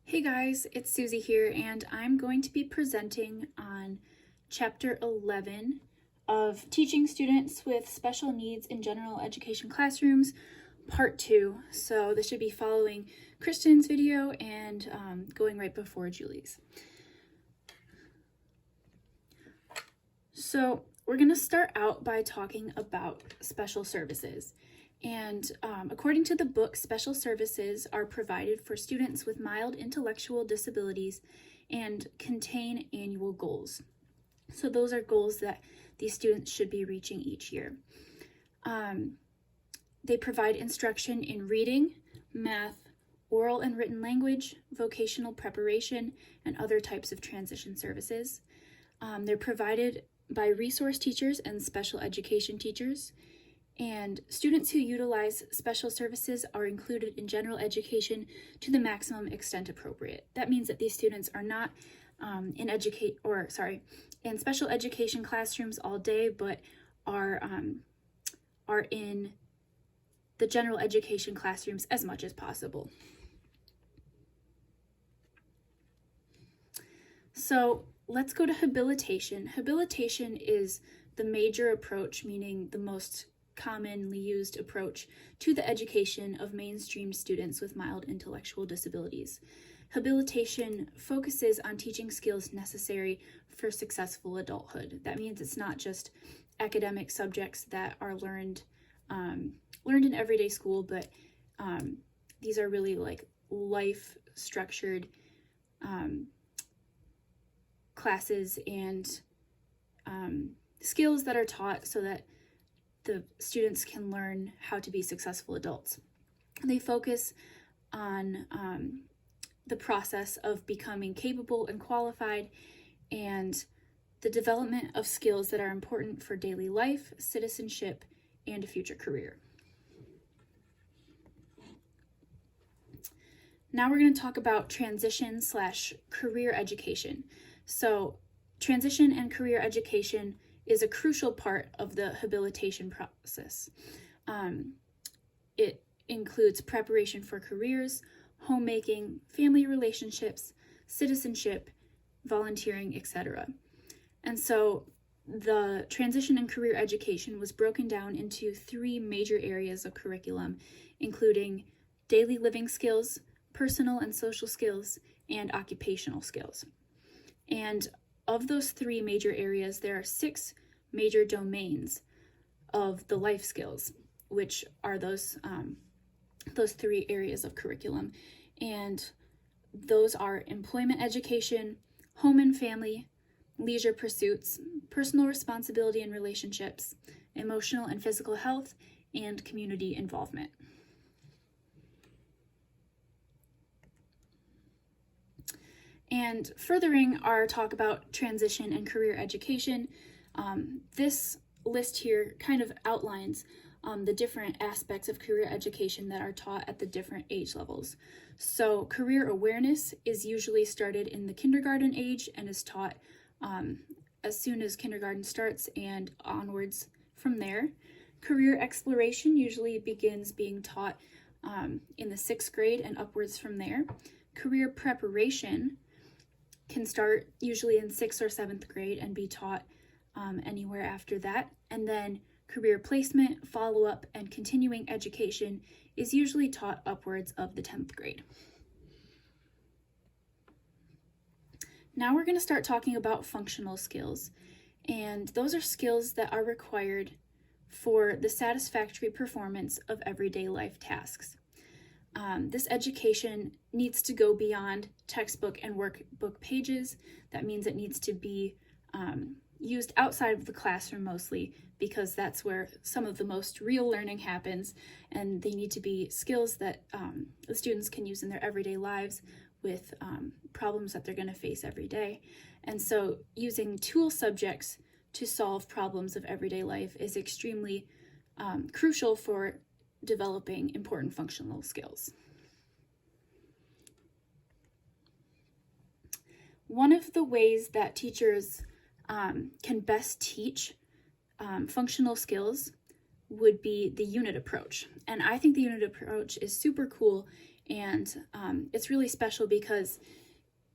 Hey guys, it's Susie here, and I'm going to be presenting on Chapter 11 of Teaching Students with Special Needs in General Education Classrooms, Part 2. So this should be following Kristen's video and going right before Julie's. So we're going to start out by talking about special services. And according to the book, special services are provided for students with mild intellectual disabilities and contain annual goals. So those are goals that these students should be reaching each year. They provide instruction in reading, math, oral and written language, vocational preparation, and other types of transition services. They're provided by resource teachers and special education teachers. And students who utilize special services are included in general education to the maximum extent appropriate. That means that these students are not in special education classrooms all day, but are in the general education classrooms as much as possible. So let's go to habilitation. Habilitation is the major approach, meaning the most commonly used approach to the education of mainstream students with mild intellectual disabilities. Habilitation focuses on teaching skills necessary for successful adulthood. That means it's not just academic subjects that are learned in everyday school, but these are really like life-structured classes and skills that are taught so that the students can learn how to be successful adults. They focus on the process of becoming capable and qualified and the development of skills that are important for daily life, citizenship, and a future career. Now we're going to talk about transition/career education. So transition and career education is a crucial part of the habilitation process. It includes preparation for careers, homemaking, family relationships, citizenship, volunteering, etc. And so the transition and career education was broken down into 3 major areas of curriculum, including daily living skills, personal and social skills, and occupational skills. And of those 3 major areas, there are 6 major domains of the life skills, which are those 3 areas of curriculum. And those are employment education, home and family, leisure pursuits, personal responsibility and relationships, emotional and physical health, and community involvement. And furthering our talk about transition and career education, this list here kind of outlines the different aspects of career education that are taught at the different age levels. So career awareness is usually started in the kindergarten age and is taught as soon as kindergarten starts and onwards from there. Career exploration usually begins being taught in the 6th grade and upwards from there. Career preparation can start usually in 6th or 7th grade and be taught anywhere after that. And then career placement, follow-up, and continuing education is usually taught upwards of the 10th grade. Now we're going to start talking about functional skills. And those are skills that are required for the satisfactory performance of everyday life tasks. This education needs to go beyond textbook and workbook pages. That means it needs to be used outside of the classroom mostly, because that's where some of the most real learning happens, and they need to be skills that the students can use in their everyday lives with problems that they're going to face every day. And so using tool subjects to solve problems of everyday life is extremely crucial for developing important functional skills. One of the ways that teachers can best teach functional skills would be the unit approach. And I think the unit approach is super cool And it's really special because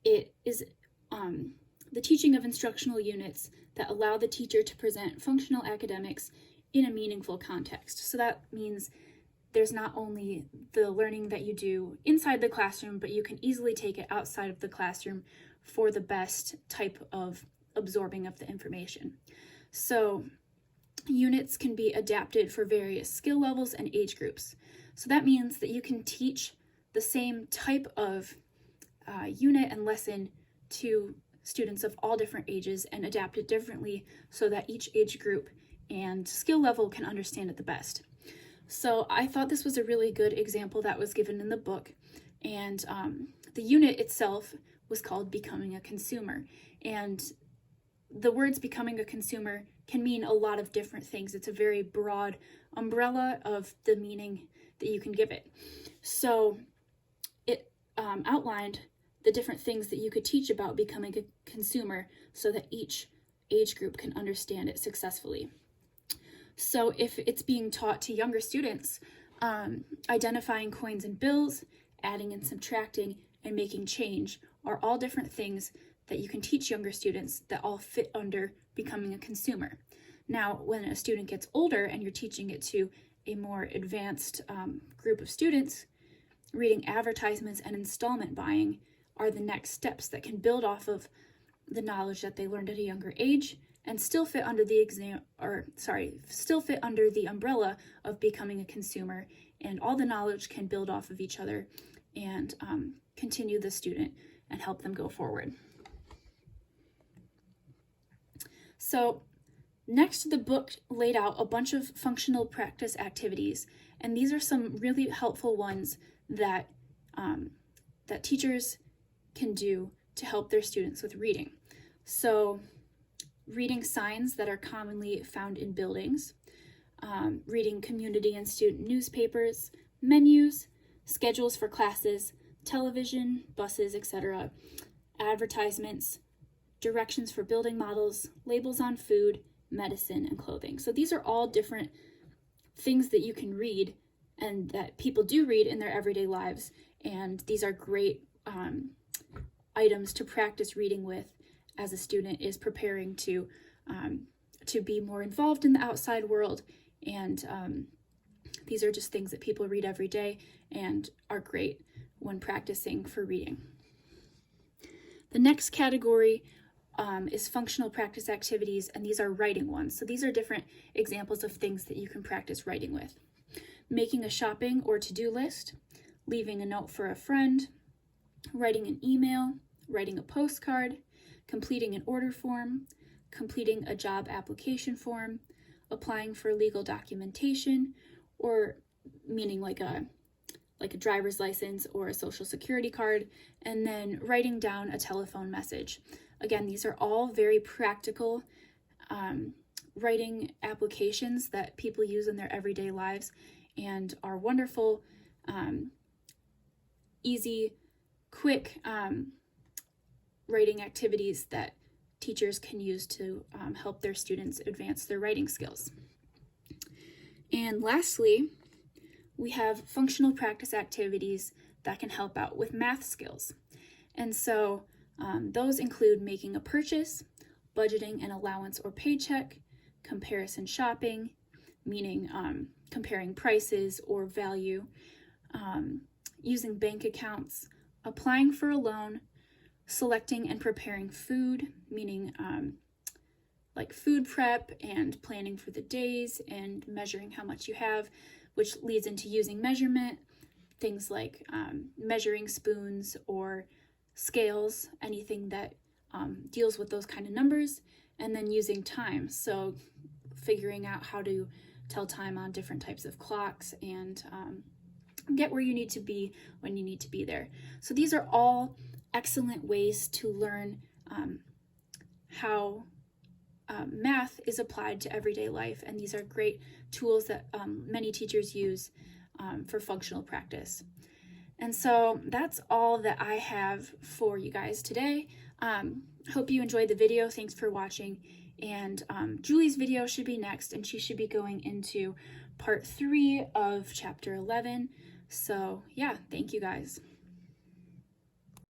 it is the teaching of instructional units that allow the teacher to present functional academics in a meaningful context. So that means there's not only the learning that you do inside the classroom, but you can easily take it outside of the classroom for the best type of absorbing of the information. So units can be adapted for various skill levels and age groups. So that means that you can teach the same type of unit and lesson to students of all different ages and adapt it differently so that each age group and skill level can understand it the best. So I thought this was a really good example that was given in the book, and the unit itself was called Becoming a Consumer. And the words becoming a consumer can mean a lot of different things. It's a very broad umbrella of the meaning that you can give it. So it outlined the different things that you could teach about becoming a consumer so that each age group can understand it successfully. So if it's being taught to younger students, identifying coins and bills, adding and subtracting, and making change are all different things that you can teach younger students that all fit under becoming a consumer. Now, when a student gets older and you're teaching it to a more advanced group of students, reading advertisements and installment buying are the next steps that can build off of the knowledge that they learned at a younger age and still fit under the umbrella of becoming a consumer, and all the knowledge can build off of each other and continue the student and help them go forward. So next, the book laid out a bunch of functional practice activities, and these are some really helpful ones that that teachers can do to help their students with reading. So reading signs that are commonly found in buildings, reading community and student newspapers, menus, schedules for classes, television, buses, etc., advertisements, directions for building models, labels on food, medicine, and clothing. So these are all different things that you can read and that people do read in their everyday lives, and these are great items to practice reading with as a student is preparing to be more involved in the outside world. And these are just things that people read every day and are great when practicing for reading. The next category is functional practice activities, and these are writing ones. So these are different examples of things that you can practice writing with. Making a shopping or to-do list, leaving a note for a friend, writing an email, writing a postcard, completing an order form, completing a job application form, applying for legal documentation, or meaning like a driver's license or a social security card, and then writing down a telephone message. Again, these are all very practical writing applications that people use in their everyday lives and are wonderful, easy, quick writing activities that teachers can use to help their students advance their writing skills. And lastly, we have functional practice activities that can help out with math skills. And so those include making a purchase, budgeting an allowance or paycheck, comparison shopping, meaning comparing prices or value, using bank accounts, applying for a loan, selecting and preparing food, meaning like food prep and planning for the days and measuring how much you have, which leads into using measurement, things like measuring spoons or scales, anything that deals with those kind of numbers, and then using time. So figuring out how to tell time on different types of clocks and get where you need to be when you need to be there. So these are all excellent ways to learn how math is applied to everyday life, and these are great tools that many teachers use for functional practice. And so that's all that I have for you guys today. Hope you enjoyed the video. Thanks for watching. And Julie's video should be next, and she should be going into part 3 of chapter 11. So yeah, thank you guys.